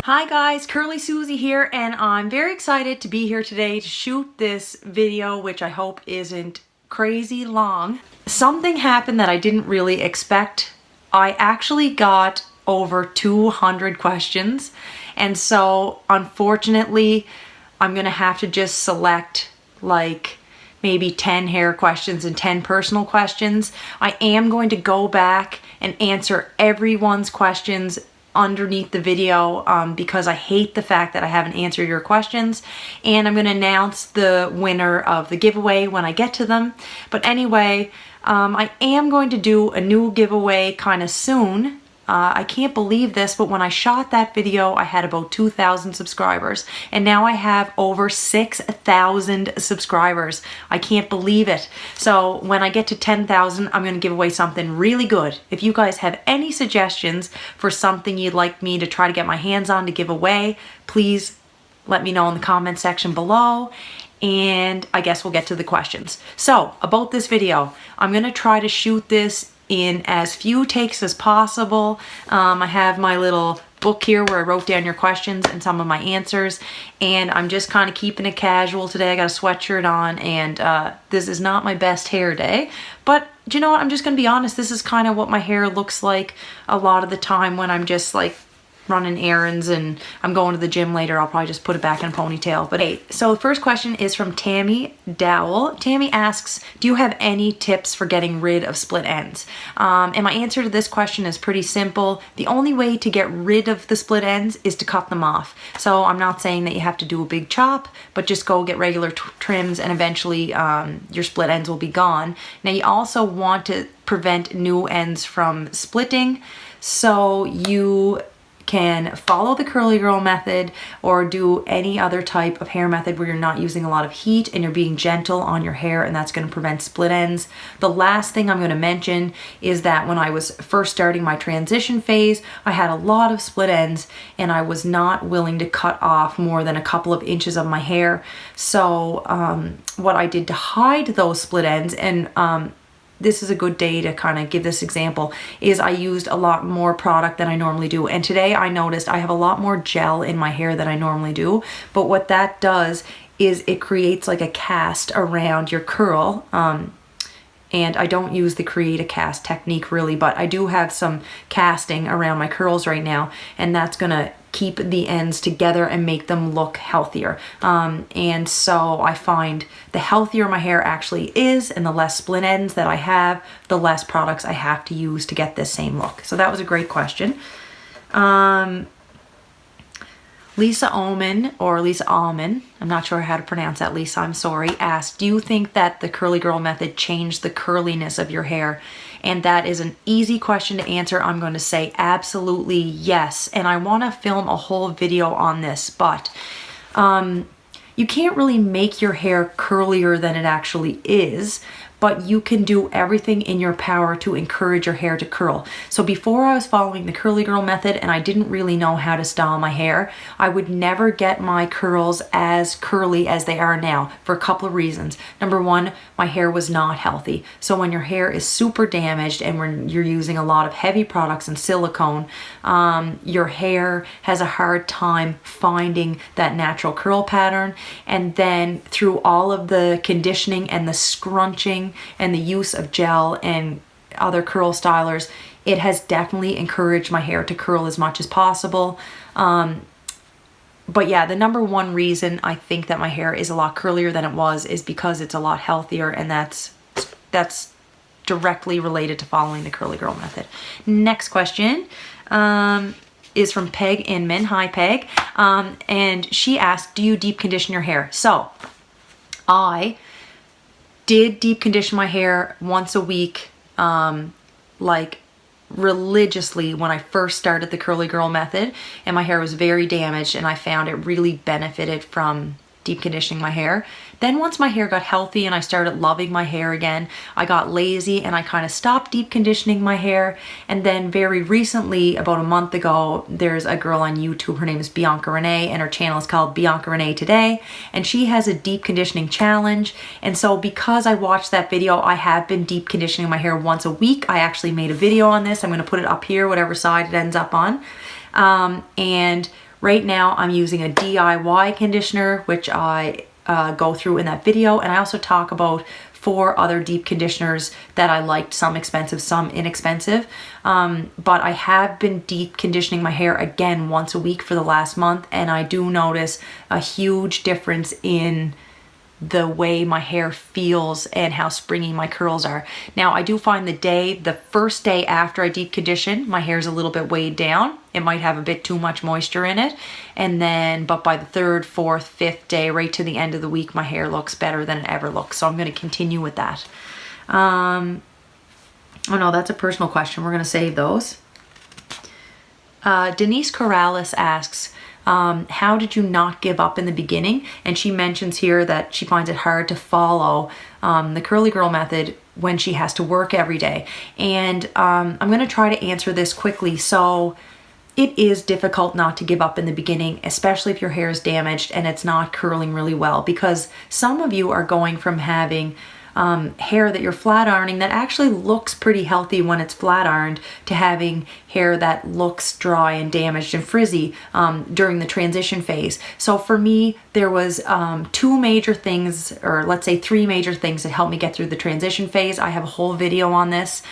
Hi guys, Curly Susie here, and I'm very excited to be here today to shoot this video, which I hope isn't crazy long. Something happened that I didn't really expect. I actually got over 200 questions, and so unfortunately I'm gonna have to just select like maybe 10 hair questions and 10 personal questions. I am going to go back and answer everyone's questions underneath the video because I hate the fact that I haven't answered your questions, and I'm going to announce the winner of the giveaway when I get to them. But anyway, I am going to do a new giveaway kind of soon. I can't believe this, but when I shot that video, I had about 2,000 subscribers, and now I have over 6,000 subscribers. I can't believe it. So when I get to 10,000, I'm going to give away something really good. If you guys have any suggestions for something you'd like me to try to get my hands on to give away, please let me know in the comment section below. And I guess we'll get to the questions. So about this video, I'm going to try to shoot this in as few takes as possible. I have my little book here where I wrote down your questions and some of my answers, and I'm just kind of keeping it casual today. I got a sweatshirt on, and this is not my best hair day, but do you know what? I'm just gonna be honest. This is kind of what my hair looks like a lot of the time when I'm just like running errands and I'm going to the gym later. I'll probably just put it back in a ponytail. But hey, so the first question is from Tammy Dowell. Tammy asks, do you have any tips for getting rid of split ends? And my answer to this question is pretty simple. The only way to get rid of the split ends is to cut them off. So I'm not saying that you have to do a big chop, but just go get regular trims and eventually your split ends will be gone. Now you also want to prevent new ends from splitting, so you can follow the curly girl method or do any other type of hair method where you're not using a lot of heat and you're being gentle on your hair, and that's going to prevent split ends. The last thing I'm going to mention is that when I was first starting my transition phase, I had a lot of split ends and I was not willing to cut off more than a couple of inches of my hair. So what I did to hide those split ends, and this is a good day to kind of give this example, is I used a lot more product than I normally do. And today I noticed I have a lot more gel in my hair than I normally do. But what that does is it creates like a cast around your curl. And I don't use the create a cast technique really, but I do have some casting around my curls right now, and that's gonna keep the ends together and make them look healthier. And so I find the healthier my hair actually is and the less split ends that I have, the less products I have to use to get this same look. So that was a great question. Lisa Oman, or Lisa Alman, I'm not sure how to pronounce that, Lisa, I'm sorry, asked, do you think that the curly girl method changed the curliness of your hair? And that is an easy question to answer. I'm going to say absolutely yes. And I want to film a whole video on this, but you can't really make your hair curlier than it actually is, but you can do everything in your power to encourage your hair to curl. So before I was following the curly girl method and I didn't really know how to style my hair, I would never get my curls as curly as they are now for a couple of reasons. Number one, my hair was not healthy. So when your hair is super damaged and when you're using a lot of heavy products and silicone, your hair has a hard time finding that natural curl pattern. And then through all of the conditioning and the scrunching and the use of gel and other curl stylers, it has definitely encouraged my hair to curl as much as possible. But yeah, the number one reason I think that my hair is a lot curlier than it was is because it's a lot healthier, and that's directly related to following the curly girl method. Next question is from Peg Inman. Hi, Peg. And she asked, do you deep condition your hair? So I did deep condition my hair once a week, like religiously when I first started the curly girl method, and my hair was very damaged, and I found it really benefited from deep conditioning my hair. Then once my hair got healthy and I started loving my hair again, I got lazy and I kind of stopped deep conditioning my hair. And then very recently, about a month ago, there's a girl on YouTube, her name is Bianca Renee, and her channel is called Bianca Renee Today, and she has a deep conditioning challenge. And so because I watched that video, I have been deep conditioning my hair once a week. I actually made a video on this. I'm going to put it up here, whatever side it ends up on. And Right now I'm using a DIY conditioner, which I go through in that video, and I also talk about 4 other deep conditioners that I liked, some expensive, some inexpensive. But I have been deep conditioning my hair again once a week for the last month, and I do notice a huge difference in the way my hair feels and how springy my curls are. Now, I do find the first day after I deep condition, my hair's a little bit weighed down. It might have a bit too much moisture in it. And then, but by the 3rd, 4th, 5th day, right to the end of the week, my hair looks better than it ever looks. So I'm going to continue with that. Oh no, that's a personal question. We're going to save those. Denise Corrales asks, how did you not give up in the beginning? And she mentions here that she finds it hard to follow the curly girl method when she has to work every day. And I'm going to try to answer this quickly. So it is difficult not to give up in the beginning, especially if your hair is damaged and it's not curling really well, because some of you are going from having hair that you're flat ironing that actually looks pretty healthy when it's flat ironed to having hair that looks dry and damaged and frizzy during the transition phase. So for me, there was 2 major things, or let's say 3 major things that helped me get through the transition phase. I have a whole video on this,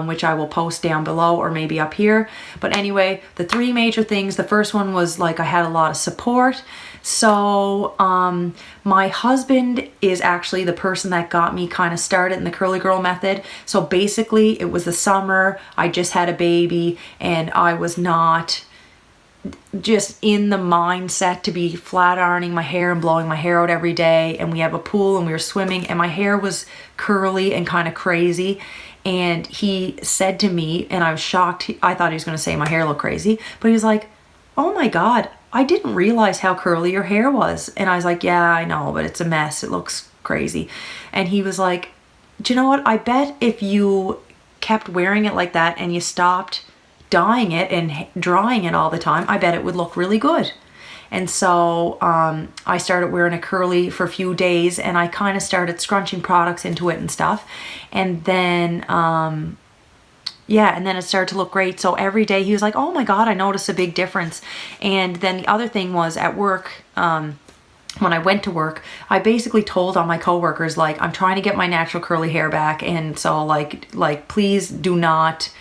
which I will post down below or maybe up here. But anyway, the 3 major things, the first one was like I had a lot of support. So my husband is actually the person that got me kind of started in the curly girl method. So basically it was the summer, I just had a baby, and I was not just in the mindset to be flat ironing my hair and blowing my hair out every day. And we have a pool and we were swimming, and my hair was curly and kind of crazy. And he said to me, and I was shocked, I thought he was going to say my hair looked crazy, but he was like, oh my God, I didn't realize how curly your hair was. And I was like, yeah, I know, but it's a mess. It looks crazy. And he was like, do you know what? I bet if you kept wearing it like that and you stopped dyeing it and drying it all the time, I bet it would look really good. And so I started wearing a curly for a few days, and I kind of started scrunching products into it and stuff. And then yeah, and then it started to look great. So every day he was like, oh my God, I noticed a big difference. And then the other thing was at work, when I went to work, I basically told all my coworkers, like, I'm trying to get my natural curly hair back. And so like, please do not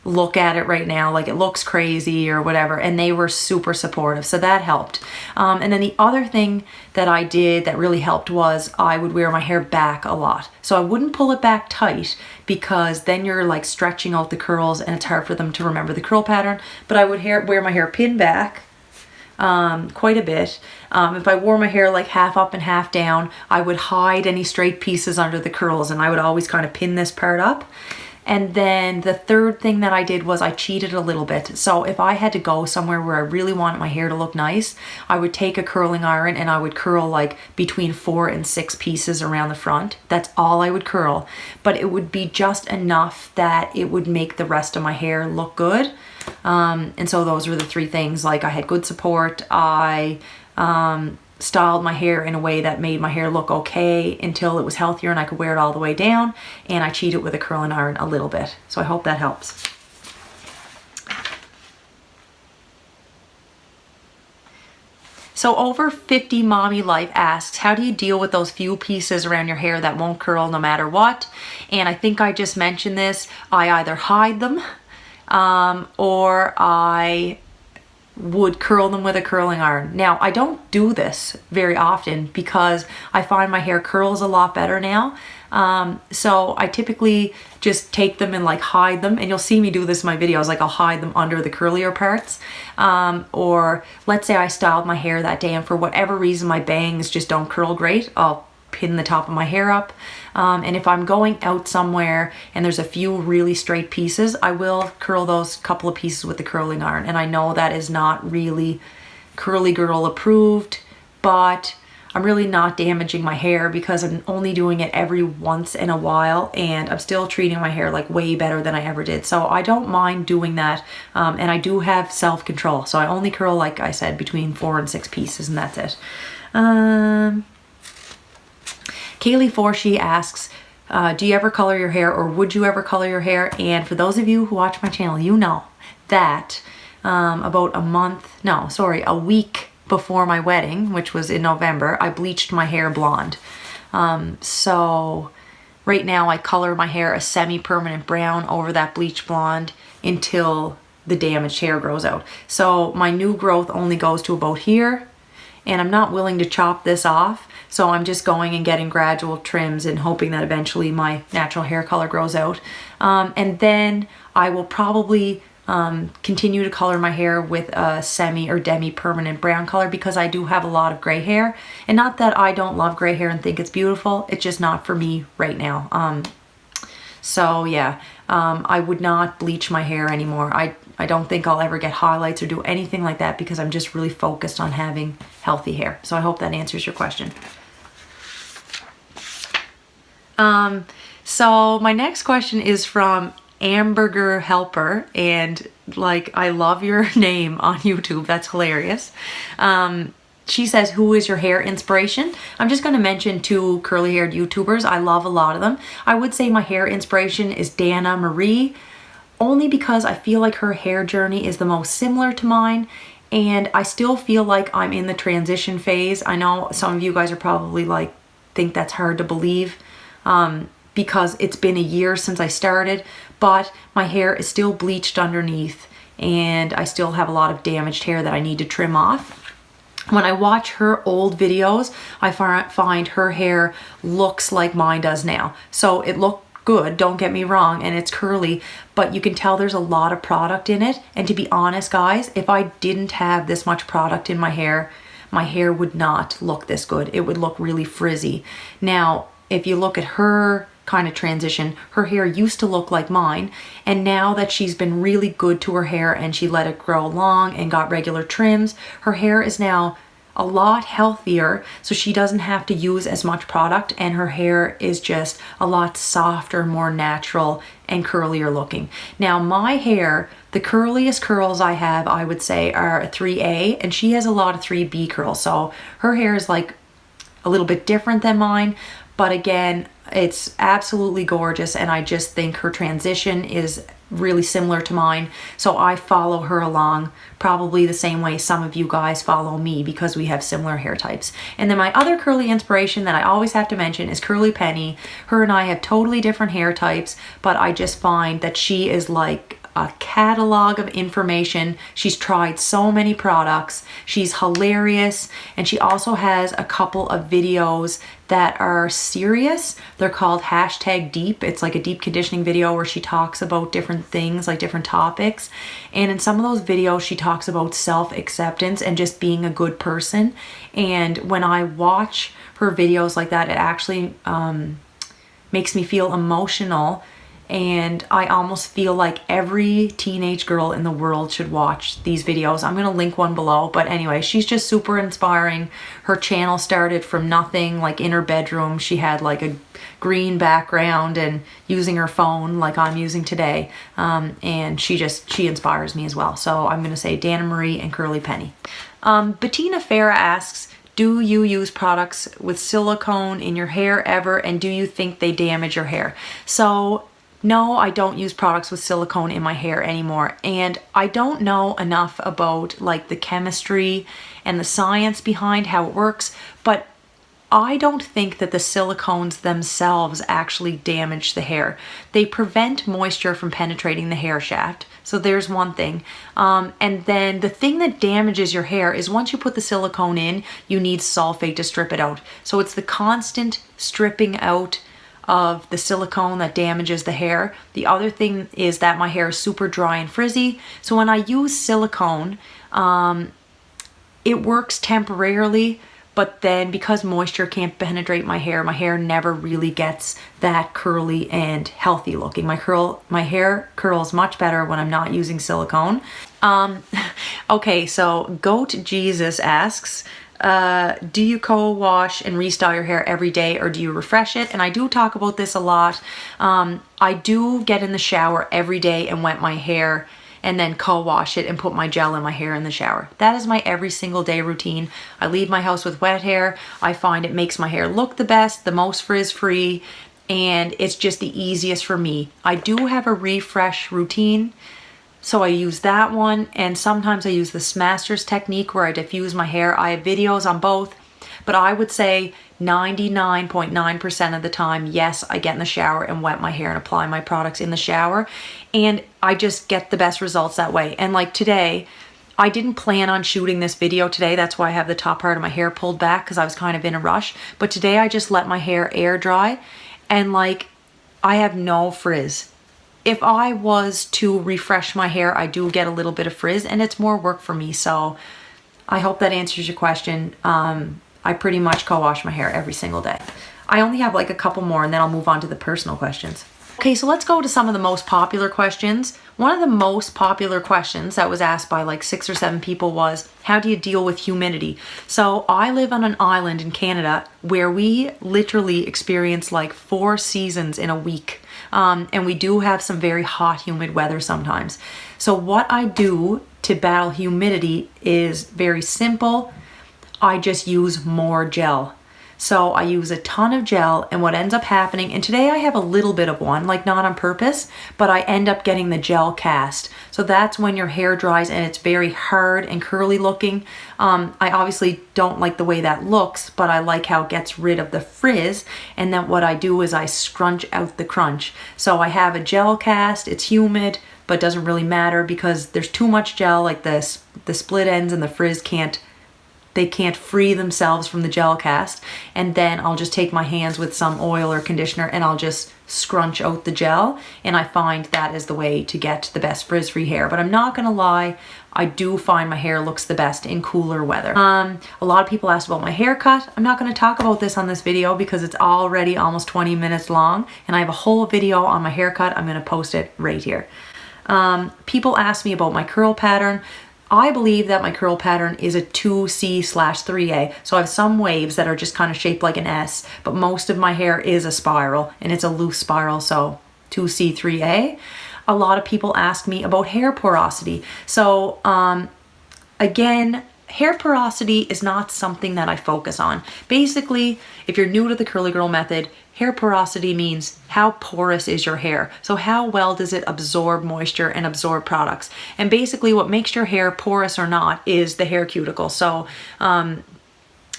look at it right now, like it looks crazy or whatever. And they were super supportive, so that helped. And then the other thing that I did that really helped was I would wear my hair back a lot. So I wouldn't pull it back tight, because then you're like stretching out the curls and it's hard for them to remember the curl pattern. But I would wear my hair pinned back quite a bit. If I wore my hair like half up and half down, I would hide any straight pieces under the curls, and I would always kind of pin this part up. And then the third thing that I did was I cheated a little bit. So if I had to go somewhere where I really wanted my hair to look nice, I would take a curling iron and I would curl like between 4 and 6 pieces around the front. That's all I would curl. But it would be just enough that it would make the rest of my hair look good. And so those were the 3 things. Like, I had good support. I styled my hair in a way that made my hair look okay until it was healthier and I could wear it all the way down, and I cheated with a curling iron a little bit. So I hope that helps. So Over 50 Mommy Life asks, how do you deal with those few pieces around your hair that won't curl no matter what? And I think I just mentioned this. I either hide them or I would curl them with a curling iron. Now, I don't do this very often because I find my hair curls a lot better now. So I typically just take them and like hide them, and you'll see me do this in my videos, like I'll hide them under the curlier parts. Or let's say I styled my hair that day and for whatever reason my bangs just don't curl great, I'll pin the top of my hair up. And if I'm going out somewhere and there's a few really straight pieces, I will curl those couple of pieces with the curling iron. And I know that is not really curly girl approved, but I'm really not damaging my hair because I'm only doing it every once in a while, and I'm still treating my hair like way better than I ever did. So I don't mind doing that. And I do have self-control. So I only curl, like I said, between 4 and 6 pieces, and that's it. Kaylee Forshee asks, do you ever color your hair, or would you ever color your hair? And for those of you who watch my channel, you know that about a week before my wedding, which was in November, I bleached my hair blonde. So right now I color my hair a semi-permanent brown over that bleach blonde until the damaged hair grows out. So my new growth only goes to about here, and I'm not willing to chop this off. So I'm just going and getting gradual trims and hoping that eventually my natural hair color grows out. And then I will probably continue to color my hair with a semi or demi-permanent brown color, because I do have a lot of gray hair. And not that I don't love gray hair and think it's beautiful, it's just not for me right now. So yeah, I would not bleach my hair anymore. I don't think I'll ever get highlights or do anything like that, because I'm just really focused on having healthy hair. So I hope that answers your question. So my next question is from Hamburger Helper, and like, I love your name on YouTube. That's hilarious. She says, who is your hair inspiration? I'm just going to mention 2 curly haired YouTubers. I love a lot of them. I would say my hair inspiration is Dana Marie, only because I feel like her hair journey is the most similar to mine, and I still feel like I'm in the transition phase. I know some of you guys are probably like, think that's hard to believe, because it's been a year since I started, but my hair is still bleached underneath, and I still have a lot of damaged hair that I need to trim off. When I watch her old videos, I find her hair looks like mine does now. So it looked good, don't get me wrong, and it's curly, but you can tell there's a lot of product in it. And to be honest, guys, if I didn't have this much product in my hair would not look this good. It would look really frizzy. Now, if you look at her kind of transition, her hair used to look like mine, and now that she's been really good to her hair and she let it grow long and got regular trims, her hair is now a lot healthier, so she doesn't have to use as much product, and her hair is just a lot softer, more natural, and curlier looking. Now my hair, the curliest curls I have, I would say, are a 3A, and she has a lot of 3B curls, so her hair is like a little bit different than mine, but again, it's absolutely gorgeous, and I just think her transition is really similar to mine, so I follow her along probably the same way some of you guys follow me, because we have similar hair types. And then my other curly inspiration that I always have to mention is Curly Penny. Her and I have totally different hair types, but I just find that she is like a catalog of information. She's tried so many products. She's hilarious, and she also has a couple of videos that are serious. They're called #deep. It's like a deep conditioning video where she talks about different things, like different topics. And in some of those videos, she talks about self-acceptance and just being a good person. And when I watch her videos like that, it actually makes me feel emotional. And I almost feel like every teenage girl in the world should watch these videos. I'm gonna link one below, but anyway, she's just super inspiring. Her channel started from nothing, like in her bedroom. She had like a green background and using her phone like I'm using today. And she inspires me as well. So I'm gonna say Dana Marie and Curly Penny. Bettina Farah asks, do you use products with silicone in your hair ever, and do you think they damage your hair? So no, I don't use products with silicone in my hair anymore, and I don't know enough about like the chemistry and the science behind how it works, but I don't think that the silicones themselves actually damage the hair. They prevent moisture from penetrating the hair shaft, so there's one thing. And then the thing that damages your hair is once you put the silicone in, you need sulfate to strip it out. So it's the constant stripping out of the silicone that damages the hair. The other thing is that my hair is super dry and frizzy, so when I use silicone, it works temporarily, but then because moisture can't penetrate my hair never really gets that curly and healthy looking. My hair curls much better when I'm not using silicone. Okay, so Goat Jesus asks, do you co-wash and restyle your hair every day, or do you refresh it? And I do talk about this a lot. I do get in the shower every day and wet my hair and then co-wash it and put my gel in my hair in the shower. That is my every single day routine. I leave my house with wet hair. I find it makes my hair look the best, the most frizz-free, and it's just the easiest for me. I do have a refresh routine. So I use that one, and sometimes I use the Smasters technique where I diffuse my hair. I have videos on both, but I would say 99.9% of the time, yes, I get in the shower and wet my hair and apply my products in the shower, and I just get the best results that way. And like today, I didn't plan on shooting this video today. That's why I have the top part of my hair pulled back, because I was kind of in a rush. But today I just let my hair air dry, and like, I have no frizz. If I was to refresh my hair, I do get a little bit of frizz, and it's more work for me. So I hope that answers your question. I pretty much co-wash my hair every single day. I only have like a couple more, and then I'll move on to the personal questions. Okay, so let's go to some of the most popular questions. One of the most popular questions that was asked by like 6 or 7 people was, how do you deal with humidity? So I live on an island in Canada where we literally experience like 4 seasons in a week. And we do have some very hot, humid weather sometimes. So what I do to battle humidity is very simple. I just use more gel. So I use a ton of gel, and what ends up happening, and today I have a little bit of one, like not on purpose, but I end up getting the gel cast. So that's when your hair dries and it's very hard and curly looking. I obviously don't like the way that looks, but I like how it gets rid of the frizz. And then what I do is I scrunch out the crunch. So I have a gel cast, it's humid, but doesn't really matter because there's too much gel, like the split ends and the frizz can't free themselves from the gel cast. And then I'll just take my hands with some oil or conditioner and I'll just scrunch out the gel. And I find that is the way to get the best frizz-free hair. But I'm not gonna lie, I do find my hair looks the best in cooler weather. A lot of people asked about my haircut. I'm not gonna talk about this on this video because it's already almost 20 minutes long, and I have a whole video on my haircut. I'm gonna post it right here. People asked me about my curl pattern. I believe that my curl pattern is a 2C/3A. So I have some waves that are just kind of shaped like an S, but most of my hair is a spiral, and it's a loose spiral, so 2C/3A. A lot of people ask me about hair porosity. So again, hair porosity is not something that I focus on. Basically, if you're new to the Curly Girl method, hair porosity means how porous is your hair. So how well does it absorb moisture and absorb products? And basically what makes your hair porous or not is the hair cuticle. So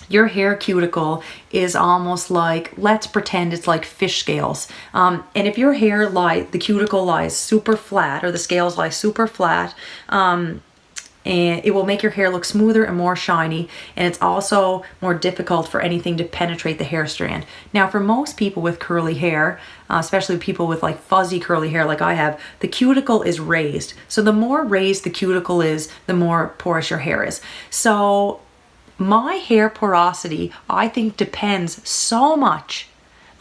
your hair cuticle is almost like, let's pretend it's like fish scales. And if your hair the cuticle lies super flat, or the scales lie super flat, and it will make your hair look smoother and more shiny, and it's also more difficult for anything to penetrate the hair strand. Now for most people with curly hair, especially people with like fuzzy curly hair like I have, the cuticle is raised. So the more raised the cuticle is, the more porous your hair is. So my hair porosity, I think, depends so much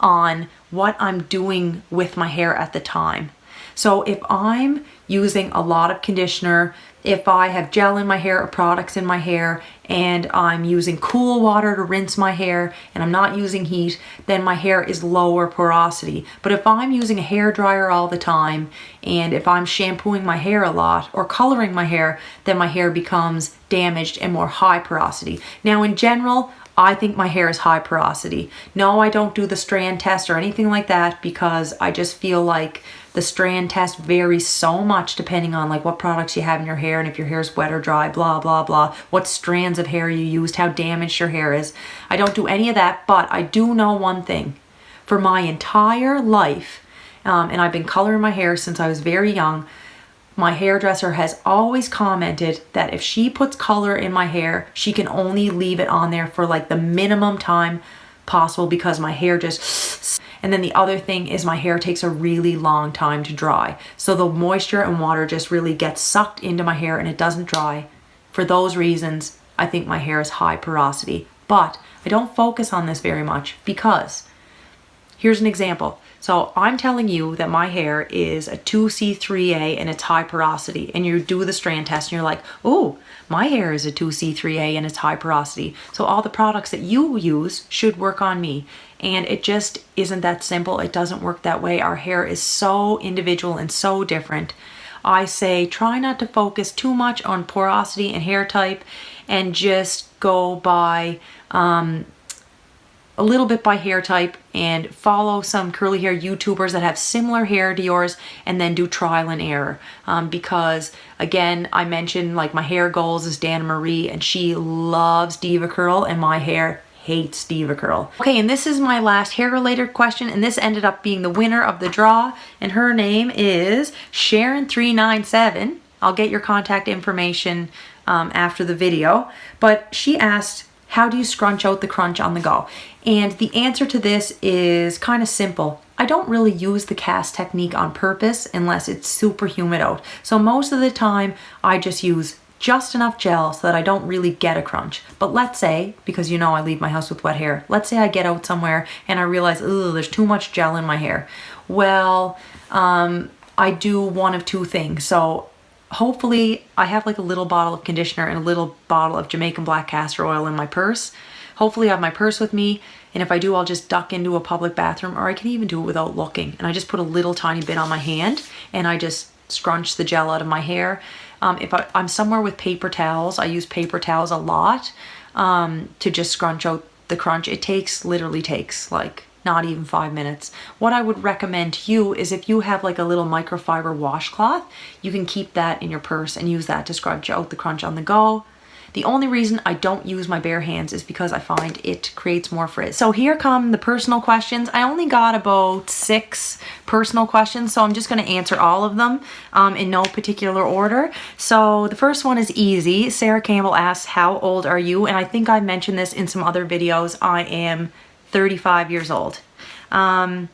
on what I'm doing with my hair at the time. So if I'm using a lot of conditioner, if I have gel in my hair or products in my hair, and I'm using cool water to rinse my hair and I'm not using heat, then my hair is lower porosity. But if I'm using a hair dryer all the time, and if I'm shampooing my hair a lot or coloring my hair, then my hair becomes damaged and more high porosity. Now in general, I think my hair is high porosity. No, I don't do the strand test or anything like that, because I just feel like the strand test varies so much depending on like what products you have in your hair, and if your hair is wet or dry, blah, blah, blah, what strands of hair you used, how damaged your hair is. I don't do any of that, but I do know one thing. For my entire life, and I've been coloring my hair since I was very young, my hairdresser has always commented that if she puts color in my hair, she can only leave it on there for like the minimum time possible, because my hair just... And then the other thing is my hair takes a really long time to dry. So the moisture and water just really gets sucked into my hair and it doesn't dry. For those reasons, I think my hair is high porosity. But I don't focus on this very much, because here's an example. So I'm telling you that my hair is a 2C3A and it's high porosity, and you do the strand test and you're like, oh, my hair is a 2C3A and it's high porosity. So all the products that you use should work on me. And it just isn't that simple. It doesn't work that way. Our hair is so individual and so different. I say try not to focus too much on porosity and hair type, and just go by a little bit by hair type and follow some curly hair YouTubers that have similar hair to yours, and then do trial and error. Because again, I mentioned like my hair goals is Dana Marie, and she loves Diva Curl, and my hair hates Diva Curl. Okay, and this is my last hair related question, and this ended up being the winner of the draw, and her name is Sharon397. I'll get your contact information after the video, but she asked, how do you scrunch out the crunch on the go? And the answer to this is kind of simple. I don't really use the cast technique on purpose unless it's super humid out. So most of the time I just use just enough gel so that I don't really get a crunch. But let's say, because you know I leave my house with wet hair, let's say I get out somewhere and I realize, oh, there's too much gel in my hair. Well, I do one of two things. So hopefully I have like a little bottle of conditioner and a little bottle of Jamaican black castor oil in my purse. Hopefully I have my purse with me, and if I do, I'll just duck into a public bathroom, or I can even do it without looking. And I just put a little tiny bit on my hand and I just scrunch the gel out of my hair. If I'm somewhere with paper towels, I use paper towels a lot to just scrunch out the crunch. It literally takes like not even 5 minutes. What I would recommend to you is if you have like a little microfiber washcloth, you can keep that in your purse and use that to scrunch out the crunch on the go. The only reason I don't use my bare hands is because I find it creates more frizz. So here come the personal questions. I only got about 6 personal questions, so I'm just going to answer all of them in no particular order. So the first one is easy. Sarah Campbell asks, how old are you? And I think I mentioned this in some other videos. I am 35 years old. And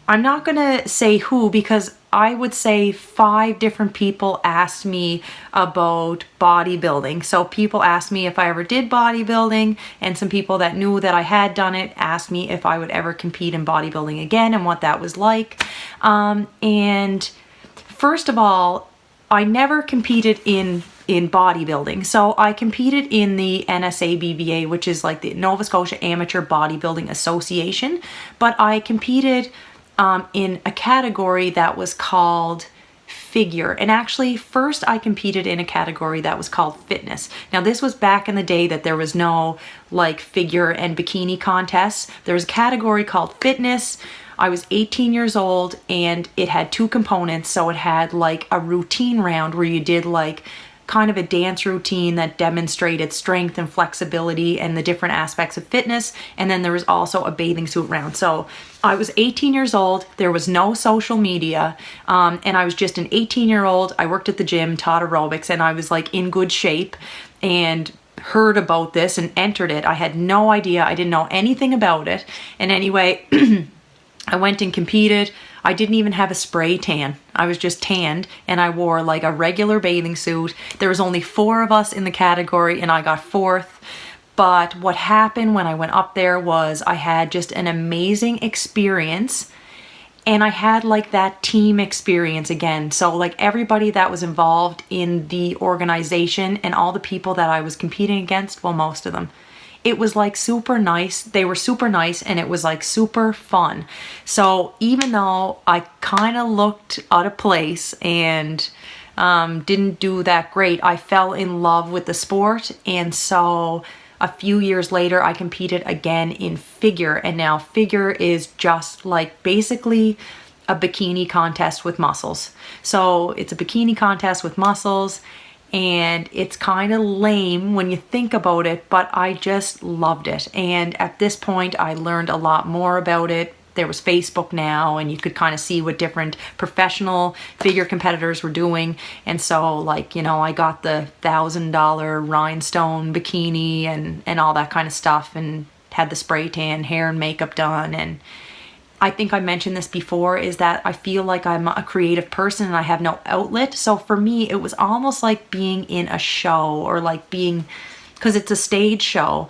I'm not gonna say who, because I would say 5 different people asked me about bodybuilding. So people asked me if I ever did bodybuilding, and some people that knew that I had done it asked me if I would ever compete in bodybuilding again and what that was like. And first of all, I never competed in bodybuilding. So I competed in the NSABBA, which is like the Nova Scotia Amateur Bodybuilding Association, but I competed in a category that was called figure. And actually first I competed in a category that was called fitness. Now this was back in the day that there was no like figure and bikini contests. There was a category called fitness. I was 18 years old, and it had 2 components. So it had like a routine round where you did like kind of a dance routine that demonstrated strength and flexibility and the different aspects of fitness. And then there was also a bathing suit round. So I was 18 years old. There was no social media. And I was just an 18-year-old. I worked at the gym, taught aerobics, and I was like in good shape and heard about this and entered it. I had no idea. I didn't know anything about it. And anyway, I went and competed. I didn't even have a spray tan. I was just tanned, and I wore like a regular bathing suit. There was only 4 of us in the category, and I got 4th. But what happened when I went up there was I had just an amazing experience, and I had like that team experience again. So like everybody that was involved in the organization and all the people that I was competing against, well, most of them, it was like super nice. They were super nice, and it was like super fun. So even though I kind of looked out of place and didn't do that great, I fell in love with the sport. And so a few years later, I competed again in figure. And now figure is just like basically a bikini contest with muscles. So it's a bikini contest with muscles. And it's kind of lame when you think about it, but I just loved it. And at this point, I learned a lot more about it. There was Facebook now, and you could kind of see what different professional figure competitors were doing. And so, like, you know, I got the $1,000 rhinestone bikini and all that kind of stuff, and had the spray tan, hair and makeup done. And I think I mentioned this before, is that I feel like I'm a creative person and I have no outlet. So for me, it was almost like being in a show, or like being, because it's a stage show.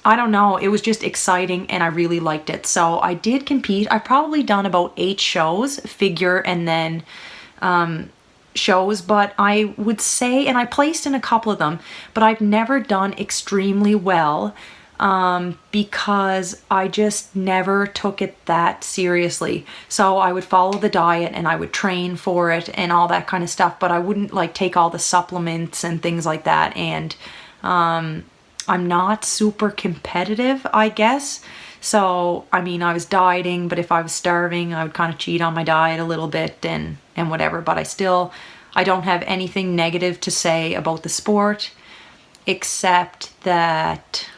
I don't know, it was just exciting and I really liked it. So I did compete. I've probably done about 8 shows, figure and then shows, but I would say, and I placed in a couple of them, but I've never done extremely well. Because I just never took it that seriously. So I would follow the diet and I would train for it and all that kind of stuff, but I wouldn't like take all the supplements and things like that. And I'm not super competitive, I guess. So, I mean, I was dieting, but if I was starving, I would kind of cheat on my diet a little bit and whatever. But I don't have anything negative to say about the sport, except that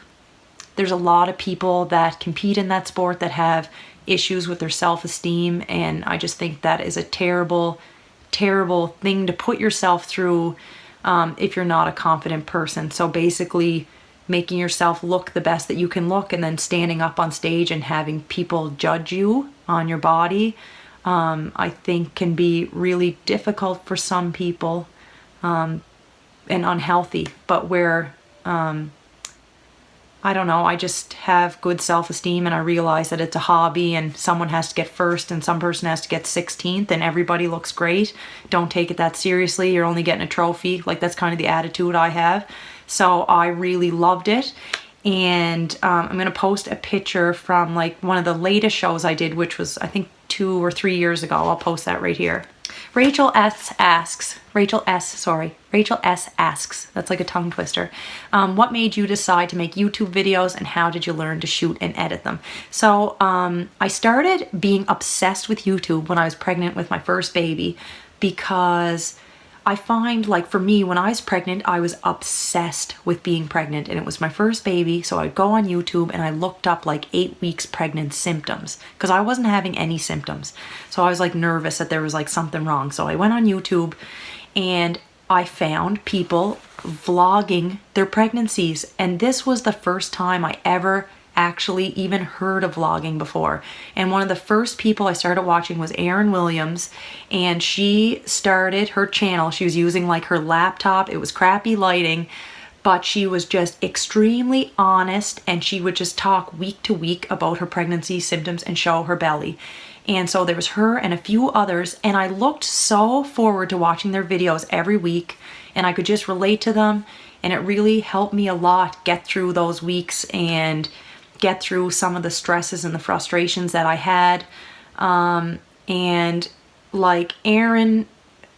there's a lot of people that compete in that sport that have issues with their self-esteem, and I just think that is a terrible, terrible thing to put yourself through if you're not a confident person. So basically, making yourself look the best that you can look and then standing up on stage and having people judge you on your body, I think can be really difficult for some people and unhealthy. But where, I don't know, I just have good self-esteem, and I realize that it's a hobby and someone has to get first and some person has to get 16th and everybody looks great. Don't take it that seriously. You're only getting a trophy. Like, that's kind of the attitude I have. So I really loved it. And I'm going to post a picture from like one of the latest shows I did, which was I think 2 or 3 years ago. I'll post that right here. Rachel S asks, that's like a tongue twister. What made you decide to make YouTube videos, and how did you learn to shoot and edit them? So I started being obsessed with YouTube when I was pregnant with my first baby, because I find, like, for me, when I was pregnant, I was obsessed with being pregnant, and it was my first baby. So I'd go on YouTube and I looked up like 8 weeks pregnant symptoms, because I wasn't having any symptoms. So I was like nervous that there was like something wrong. So I went on YouTube and I found people vlogging their pregnancies. And this was the first time I ever actually even heard of vlogging before. And one of the first people I started watching was Erin Williams, and she started her channel. She was using like her laptop. It was crappy lighting, but she was just extremely honest, and she would just talk week to week about her pregnancy symptoms and show her belly. And so there was her and a few others, and I looked so forward to watching their videos every week, and I could just relate to them, and it really helped me a lot get through those weeks and get through some of the stresses and the frustrations that I had. And like Erin,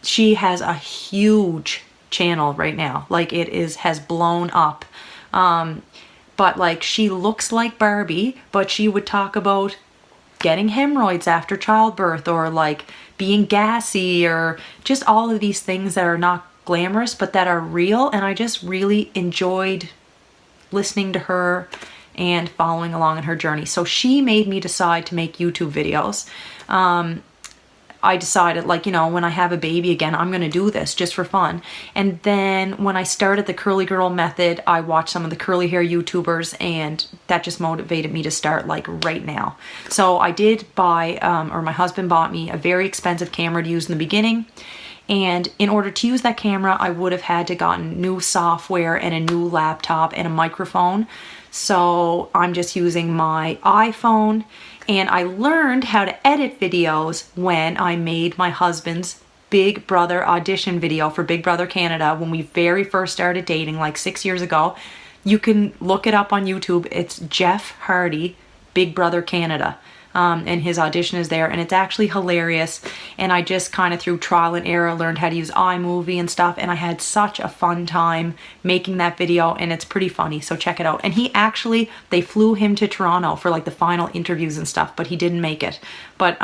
she has a huge channel right now. Like, it has blown up. But like, she looks like Barbie, but she would talk about getting hemorrhoids after childbirth, or like being gassy, or just all of these things that are not glamorous but that are real. And I just really enjoyed listening to her and following along in her journey. So she made me decide to make YouTube videos. I decided, like, you know, when I have a baby again, I'm gonna do this just for fun. And then when I started the curly girl method, I watched some of the curly hair YouTubers, and that just motivated me to start like right now. So I did buy, or my husband bought me a very expensive camera to use in the beginning. And in order to use that camera, I would have had to gotten new software and a new laptop and a microphone. So I'm just using my iPhone, and I learned how to edit videos when I made my husband's Big Brother audition video for Big Brother Canada when we very first started dating like 6 years ago. You can look it up on YouTube. It's Jeff Hardy, Big Brother Canada. And his audition is there, and it's actually hilarious. And I just kind of through trial and error learned how to use iMovie and stuff, and I had such a fun time making that video, and it's pretty funny, so check it out. And they flew him to Toronto for like the final interviews and stuff, but he didn't make it. But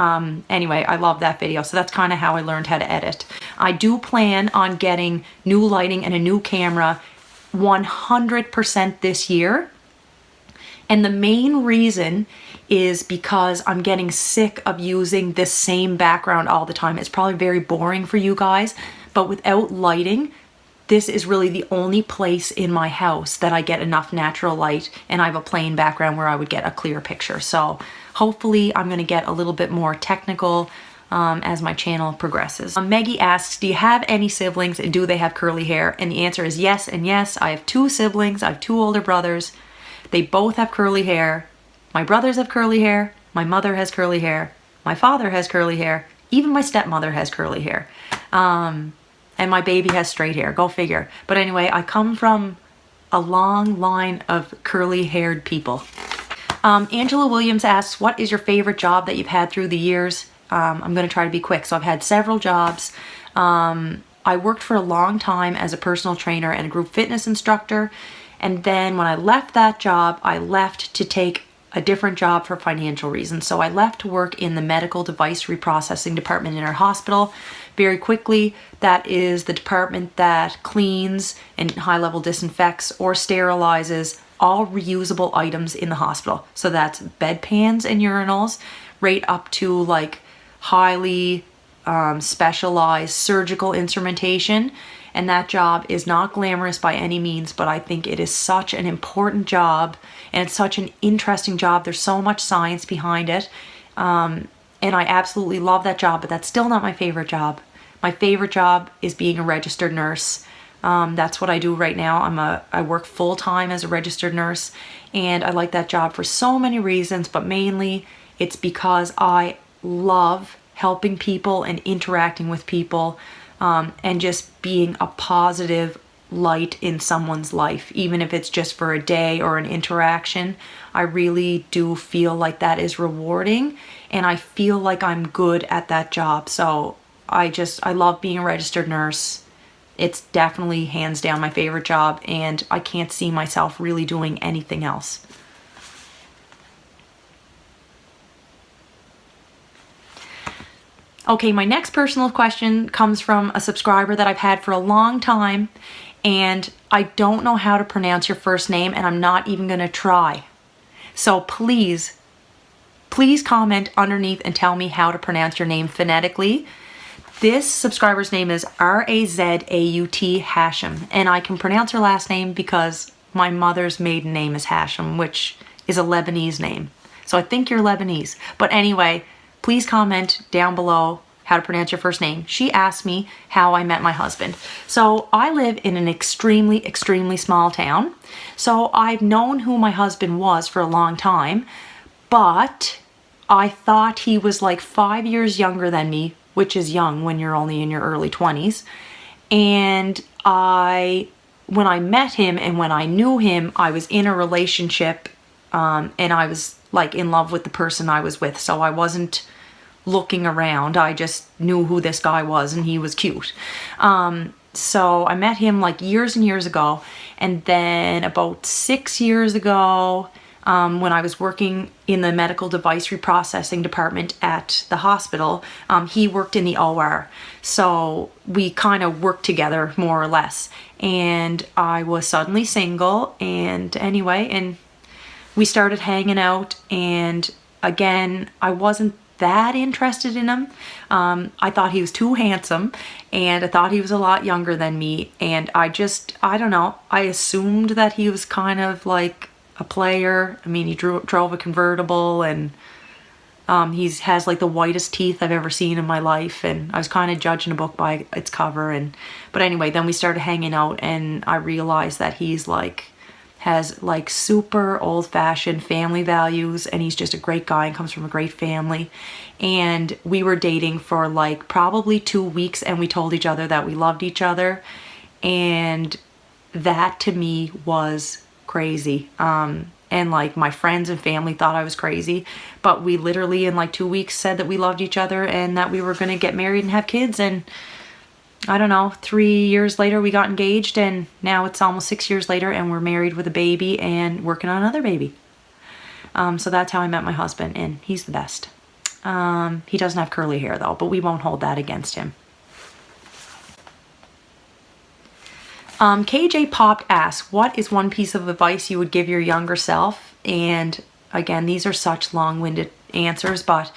anyway, I love that video. So that's kind of how I learned how to edit. I do plan on getting new lighting and a new camera 100% this year. And the main reason is because I'm getting sick of using this same background all the time. It's probably very boring for you guys, but without lighting, this is really the only place in my house that I get enough natural light, and I have a plain background where I would get a clear picture. So hopefully I'm gonna get a little bit more technical as my channel progresses. Maggie asks, do you have any siblings, and do they have curly hair? And the answer is yes and yes. I have 2 siblings. I have 2 older brothers. They both have curly hair. My brothers have curly hair, my mother has curly hair, my father has curly hair, even my stepmother has curly hair. And my baby has straight hair, go figure. But anyway, I come from a long line of curly haired people. Angela Williams asks, what is your favorite job that you've had through the years? I'm gonna try to be quick. So I've had several jobs. I worked for a long time as a personal trainer and a group fitness instructor. And then when I left that job, I left to take a different job for financial reasons. So I left to work in the medical device reprocessing department in our hospital. Very quickly, that is the department that cleans and high-level disinfects or sterilizes all reusable items in the hospital. So that's bedpans and urinals, right up to like highly specialized surgical instrumentation. And that job is not glamorous by any means, but I think it is such an important job, and it's such an interesting job. There's so much science behind it. And I absolutely love that job, but that's still not my favorite job. My favorite job is being a registered nurse. That's what I do right now. I work full-time as a registered nurse, and I like that job for so many reasons, but mainly it's because I love helping people and interacting with people, and just being a positive light in someone's life, even if it's just for a day or an interaction. I really do feel like that is rewarding, and I feel like I'm good at that job. So I love being a registered nurse. It's definitely hands down my favorite job, and I can't see myself really doing anything else. Okay, my next personal question comes from a subscriber that I've had for a long time, and I don't know how to pronounce your first name, and I'm not even gonna try. So please comment underneath and tell me how to pronounce your name phonetically. This subscriber's name is Razaut Hashem, and I can pronounce her last name because my mother's maiden name is Hashem, which is a Lebanese name. So I think you're Lebanese. But anyway, please comment down below how to pronounce your first name. She asked me how I met my husband. So I live in an extremely, extremely small town. So I've known who my husband was for a long time, but I thought he was like 5 years younger than me, which is young when you're only in your early 20s. And when I met him and when I knew him, I was in a relationship, and I was like in love with the person I was with. So I wasn't looking around. I just knew who this guy was, and he was cute. So I met him like years and years ago. And then about 6 years ago, when I was working in the medical device reprocessing department at the hospital, he worked in the OR. So we kind of worked together more or less. And I was suddenly single, and we started hanging out, and again, I wasn't that interested in him. I thought he was too handsome, and I thought he was a lot younger than me, and I don't know, I assumed that he was kind of like a player. I mean, he drove a convertible, and he has like the whitest teeth I've ever seen in my life, and I was kind of judging a book by its cover. But anyway, then we started hanging out, and I realized that has like super old-fashioned family values, and he's just a great guy and comes from a great family. And we were dating for like probably 2 weeks, and we told each other that we loved each other, and that to me was crazy. And like my friends and family thought I was crazy, but we literally in like 2 weeks said that we loved each other and that we were gonna get married and have kids. And I don't know, 3 years later we got engaged, and now it's almost 6 years later and we're married with a baby and working on another baby. So that's how I met my husband, and he's the best. He doesn't have curly hair though, but we won't hold that against him. KJ Popped asks, what is one piece of advice you would give your younger self? And again, these are such long-winded answers, but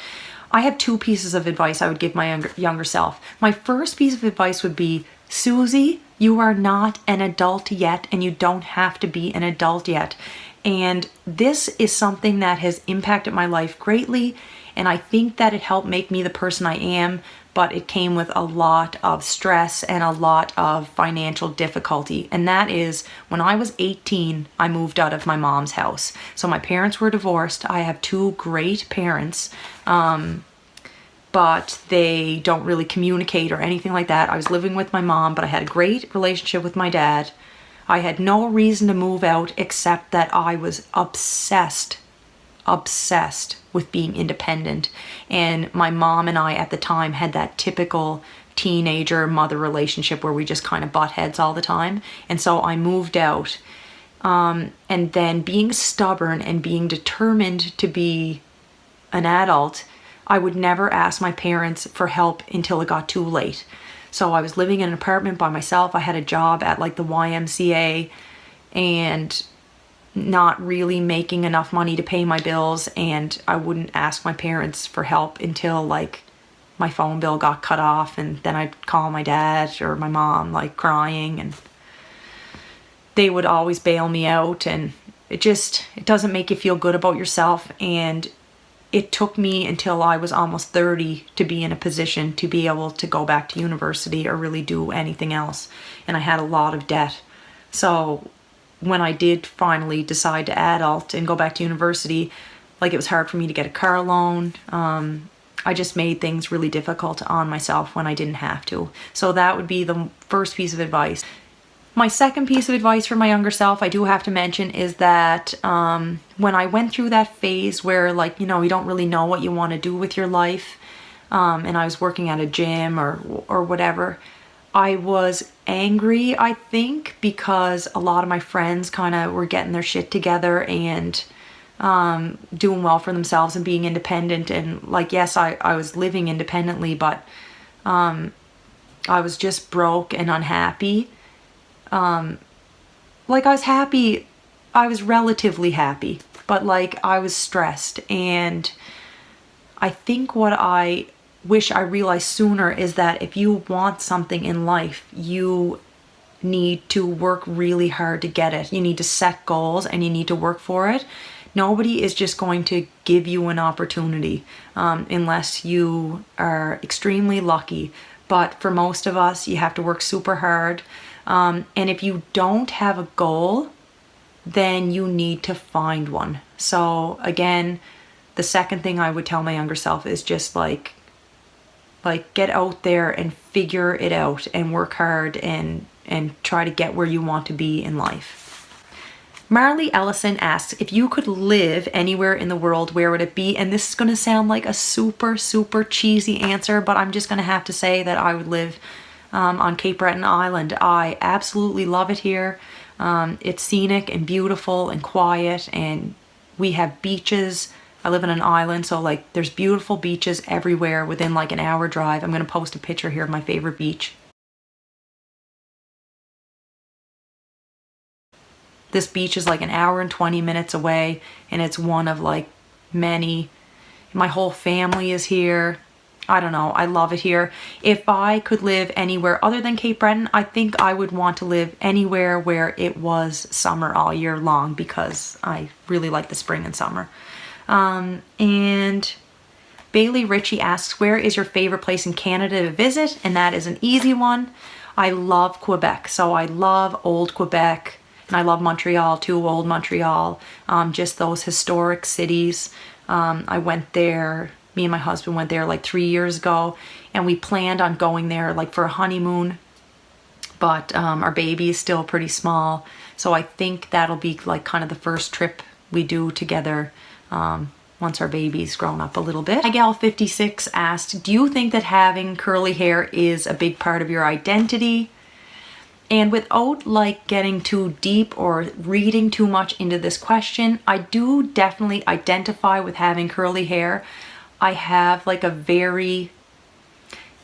I have 2 pieces of advice I would give my younger self. My first piece of advice would be, Susie, you are not an adult yet, and you don't have to be an adult yet. And this is something that has impacted my life greatly, and I think that it helped make me the person I am, but it came with a lot of stress and a lot of financial difficulty. And that is, when I was 18, I moved out of my mom's house. So my parents were divorced. I have 2 great parents, but they don't really communicate or anything like that. I was living with my mom, but I had a great relationship with my dad. I had no reason to move out except that I was obsessed with being independent. And my mom and I at the time had that typical teenager mother relationship where we just kind of butt heads all the time. And so I moved out. And then being stubborn and being determined to be an adult, I would never ask my parents for help until it got too late. So I was living in an apartment by myself. I had a job at like the YMCA and not really making enough money to pay my bills, and I wouldn't ask my parents for help until like my phone bill got cut off, and then I'd call my dad or my mom like crying, and they would always bail me out, and it doesn't make you feel good about yourself. And it took me until I was almost 30 to be in a position to be able to go back to university or really do anything else, and I had a lot of debt. So when I did finally decide to adult and go back to university, like, it was hard for me to get a car loan. I just made things really difficult on myself when I didn't have to. So that would be the first piece of advice. My second piece of advice for my younger self, I do have to mention, is that when I went through that phase where, like, you don't really know what you want to do with your life, and I was working at a gym or whatever, I was angry, I think, because a lot of my friends kind of were getting their shit together and doing well for themselves and being independent. And like, yes, I was living independently, but I was just broke and unhappy. Like, I was happy, I was relatively happy, but like, I was stressed. And I think what I wish I realized sooner is that if you want something in life, you need to work really hard to get it. You need to set goals and you need to work for it. Nobody is just going to give you an opportunity unless you are extremely lucky. But for most of us, you have to work super hard. And if you don't have a goal, then you need to find one. So again, the second thing I would tell my younger self is just like get out there and figure it out and work hard and try to get where you want to be in life. Marley Ellison asks, if you could live anywhere in the world, where would it be? And this is going to sound like a super, super cheesy answer, but I'm just going to have to say that I would live on Cape Breton Island. I absolutely love it here. It's scenic and beautiful and quiet, and we have beaches. I live on an island, so like there's beautiful beaches everywhere within like an hour drive. I'm going to post a picture here of my favorite beach. This beach is like an hour and 20 minutes away, and it's one of like many. My whole family is here. I don't know, I love it here. If I could live anywhere other than Cape Breton, I think I would want to live anywhere where it was summer all year long, because I really like the spring and summer. And Bailey Ritchie asks, where is your favorite place in Canada to visit? And that is an easy one. I love Quebec. So I love old Quebec, and I love Montreal too, old Montreal. Just those historic cities. I went there, me and my husband went there like 3 years ago, and we planned on going there like for a honeymoon, but our baby is still pretty small. So I think that'll be like kind of the first trip we do together once our baby's grown up a little bit. Gal56 asked, do you think that having curly hair is a big part of your identity? And without like getting too deep or reading too much into this question, I do definitely identify with having curly hair. I have like a very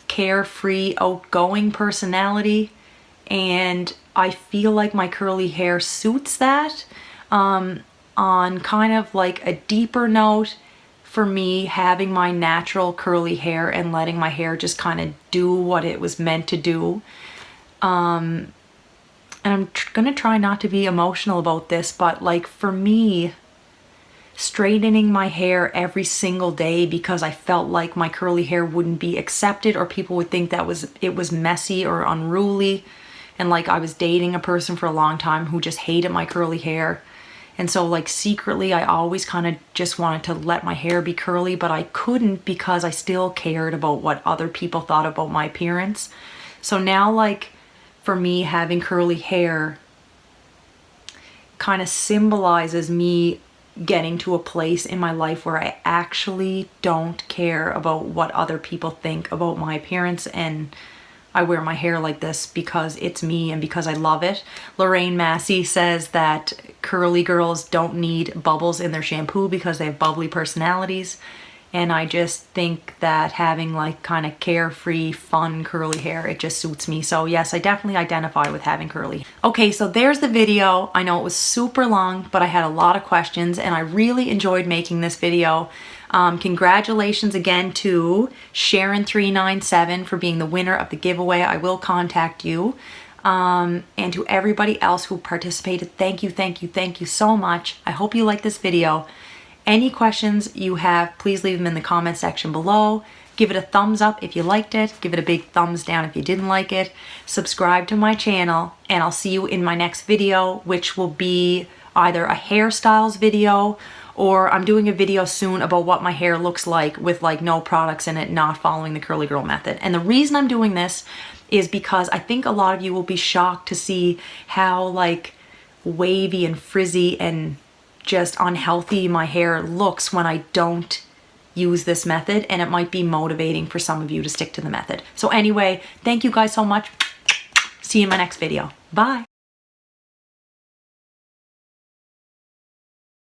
carefree, outgoing personality, and I feel like my curly hair suits that. On kind of like a deeper note, for me, having my natural curly hair and letting my hair just kind of do what it was meant to do. And I'm gonna try not to be emotional about this, but like for me, straightening my hair every single day because I felt like my curly hair wouldn't be accepted, or people would think that it was messy or unruly, and like I was dating a person for a long time who just hated my curly hair. And so like secretly I always kind of just wanted to let my hair be curly, but I couldn't because I still cared about what other people thought about my appearance. So now, like, for me, having curly hair kind of symbolizes me getting to a place in my life where I actually don't care about what other people think about my appearance, and I wear my hair like this because it's me and because I love it. Lorraine Massey says that curly girls don't need bubbles in their shampoo because they have bubbly personalities. And I just think that having like kind of carefree, fun, curly hair, it just suits me. So yes, I definitely identify with having curly. Okay, so there's the video. I know it was super long, but I had a lot of questions and I really enjoyed making this video. Congratulations again to Sharon397 for being the winner of the giveaway. I will contact you. And to everybody else who participated, thank you, thank you, thank you so much. I hope you like this video. Any questions you have, please leave them in the comment section below. Give it a thumbs up if you liked it. Give it a big thumbs down if you didn't like it. Subscribe to my channel, and I'll see you in my next video, which will be either a hairstyles video, or I'm doing a video soon about what my hair looks like with like no products in it, not following the curly girl method. And the reason I'm doing this is because I think a lot of you will be shocked to see how like wavy and frizzy and just unhealthy my hair looks when I don't use this method, and it might be motivating for some of you to stick to the method. So anyway, thank you guys so much. See you in my next video. Bye.